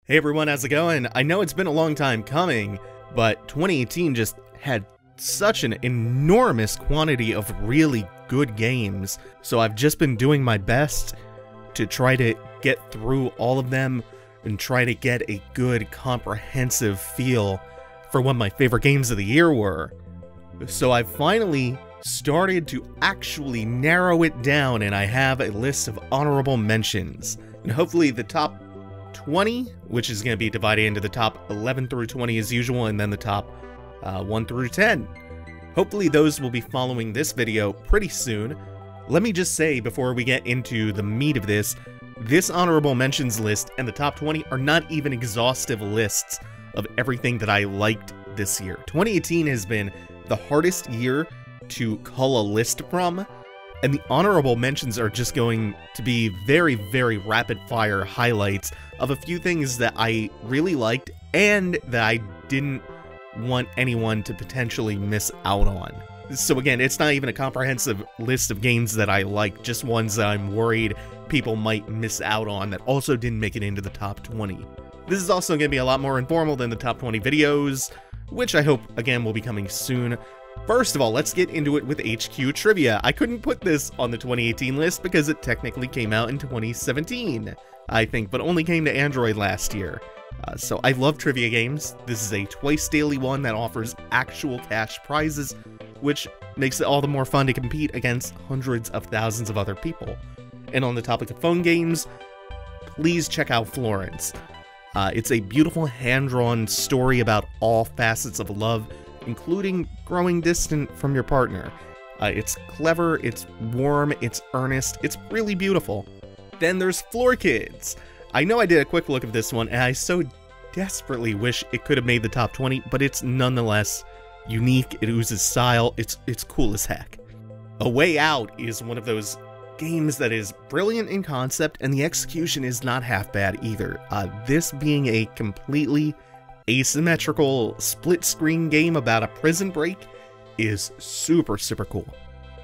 Hey everyone, how's it going? I know it's been a long time coming, but 2018 just had such an enormous quantity of really good games, so I've just been doing my best to try to get through all of them and try to get a good comprehensive feel for what my favorite games of the year were. So I've finally started to actually narrow it down, and I have a list of honorable mentions, and hopefully the top 20, which is going to be divided into the top 11 through 20 as usual, and then the top 1 through 10. Hopefully those will be following this video pretty soon. Let me just say before we get into the meat of this honorable mentions list and the top 20 are not even exhaustive lists of everything that I liked this year. 2018 has been the hardest year to cull a list from, and the honorable mentions are just going to be very, very rapid-fire highlights of a few things that I really liked and that I didn't want anyone to potentially miss out on. So again, it's not even a comprehensive list of games that I like, just ones that I'm worried people might miss out on that also didn't make it into the top 20. This is also going to be a lot more informal than the top 20 videos, which I hope, again, will be coming soon. First of all, let's get into it with HQ Trivia. I couldn't put this on the 2018 list because it technically came out in 2017, I think, but only came to Android last year. So I love trivia games. This is a twice daily one that offers actual cash prizes, which makes it all the more fun to compete against hundreds of thousands of other people. And on the topic of phone games, please check out Florence. It's a beautiful hand-drawn story about all facets of love, including growing distant from your partner. It's clever, it's warm, it's earnest, it's really beautiful. Then there's Floor Kids. I know I did a quick look of this one, and I so desperately wish it could have made the top 20, but it's nonetheless unique, it oozes style, it's cool as heck. A Way Out is one of those games that is brilliant in concept, and the execution is not half bad either. This being a completely asymmetrical split-screen game about a prison break is super cool.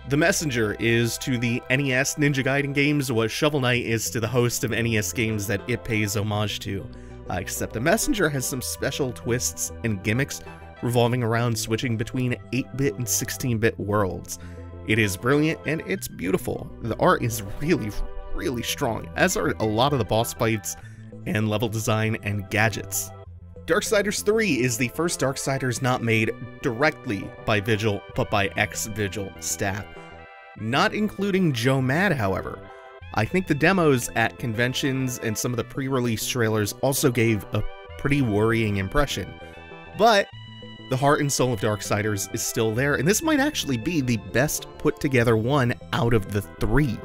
The Messenger is to the NES Ninja Gaiden games what Shovel Knight is to the host of NES games that it pays homage to, except the Messenger has some special twists and gimmicks revolving around switching between 8-bit and 16-bit worlds. It is brilliant and it's beautiful. The art is really strong, as are a lot of the boss fights and level design and gadgets. Darksiders III is the first Darksiders not made directly by Vigil, but by ex-Vigil staff. Not including Joe Mad, however. I think the demos at conventions and some of the pre-release trailers also gave a pretty worrying impression. But the heart and soul of Darksiders is still there, and this might actually be the best put together one out of the three.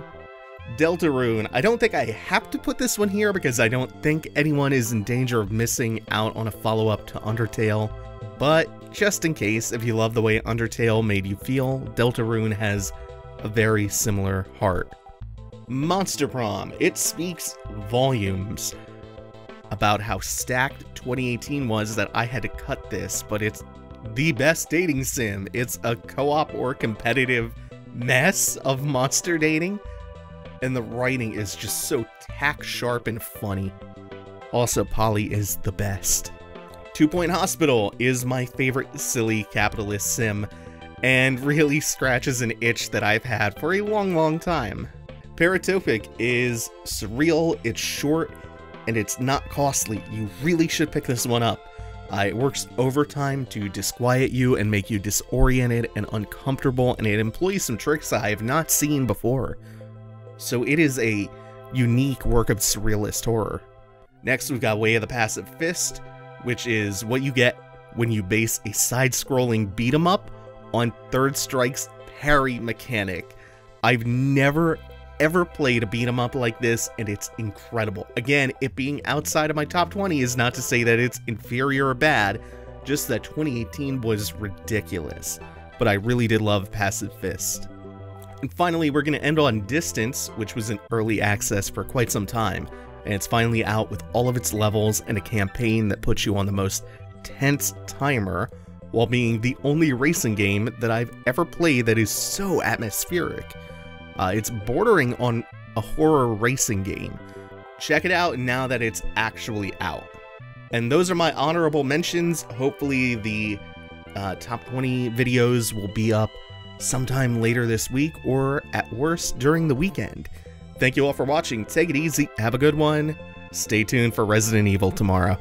Deltarune. I don't think I have to put this one here because I don't think anyone is in danger of missing out on a follow-up to Undertale, but just in case, if you love the way Undertale made you feel, Deltarune has a very similar heart. Monster Prom. It speaks volumes about how stacked 2018 was that I had to cut this, but it's the best dating sim. It's a co-op or competitive mess of monster dating, and the writing is just so tack sharp and funny. Also, Polly is the best. 2 Point Hospital is my favorite silly capitalist sim, and really scratches an itch that I've had for a long time. Paratopic is surreal, it's short, and it's not costly. You really should pick this one up. It works overtime to disquiet you and make you disoriented and uncomfortable, and it employs some tricks I have not seen before. So it is a unique work of surrealist horror. Next, we've got Way of the Passive Fist, which is what you get when you base a side-scrolling beat-em-up on Third Strike's parry mechanic. I've never ever played a beat-em-up like this, and it's incredible. Again, it being outside of my top 20 is not to say that it's inferior or bad, just that 2018 was ridiculous. But I really did love Passive Fist. And finally, we're going to end on Distance, which was in early access for quite some time, and it's finally out with all of its levels and a campaign that puts you on the most tense timer, while being the only racing game that I've ever played that is so atmospheric. It's bordering on a horror racing game. Check it out now that it's actually out. And those are my honorable mentions. Hopefully the top 20 videos will be up sometime later this week, or at worst during the weekend. Thank you all for watching. Take it easy. Have a good one. Stay tuned for Resident Evil tomorrow.